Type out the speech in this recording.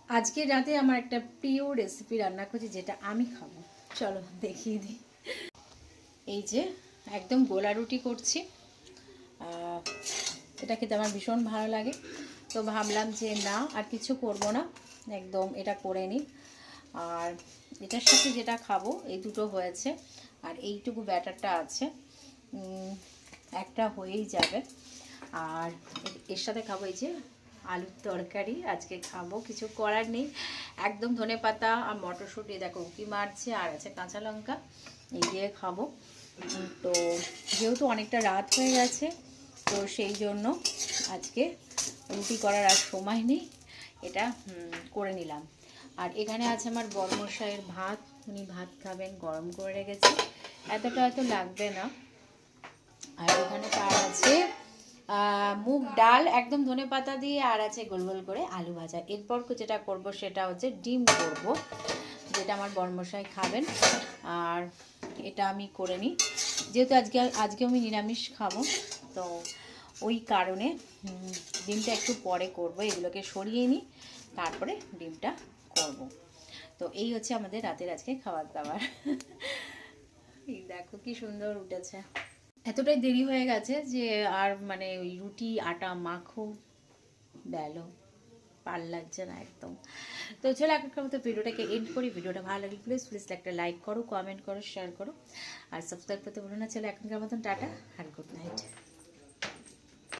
আজকে রাতে আমার একটা প্রিয় রেসিপি রান্না করছি, যেটা আমি খাবো। চলো দেখিয়ে দিই। এই যে একদম গোলা রুটি করছি। এটা খেতে আমার ভীষণ ভালো লাগে, তো ভাবলাম যে না আর কিছু করব না, একদম এটা করে নিই। আর এটার সাথে যেটা খাবো এই দুটো হয়েছে, আর এইটুকু ব্যাটারটা আছে, একটা হয়েই যাবে। আর এর সাথে খাবো এই যে আলুর তরকারি আজকে খাবো, কিছু করার নেই। একদম ধনেপাতা আর মটরশুঁটি দেখো উঁকি মারছে, আর আছে কাঁচা লঙ্কা, এই দিয়ে খাবো। তো যেহেতু অনেকটা রাত হয়ে গেছে, তো সেই জন্য আজকে রুটি করার আর সময় নেই, এটা করে নিলাম। আর এখানে আছে আমার বড়মশাইয়ের ভাত, উনি ভাত খাবেন, গরম করে রেখেছে, এতটা হয়তো লাগবে না। আর এখানে তার আছে মুগ ডাল একদম ধনেপাতা দিয়ে, আর আছে গোল গোল করে আলু ভাজা। এরপর যেটা করব সেটা হচ্ছে ডিম করব, যেটা আমার বড়মশাই খাবেন। আর এটা আমি করে নিই, যেহেতু আজকে আমি নিরামিষ খাবো, তো ওই কারণে ডিমটা একটু পরে করব। এগুলোকে সরিয়ে নিই, তারপরে ডিমটা করব। তো এই হচ্ছে আমাদের রাতের আজকে খাবার দাবার। এই দেখো কি সুন্দর উঠেছে। এতটাই দেরি হয়ে গেছে যে আর মানে ওই রুটি আটা মাখো বেলো পাল লাগছে না একদম। তো চলো এখনকার মতো ভিডিওটাকে এন্ড করি। ভিডিওটা ভালো লাগলে প্লিজ একটা লাইক করো, কমেন্ট করো, শেয়ার করো, আর সাবস্ক্রাইব করতে ভুলো না। চলো এখনকার মতন টাটা আর গুড নাইট।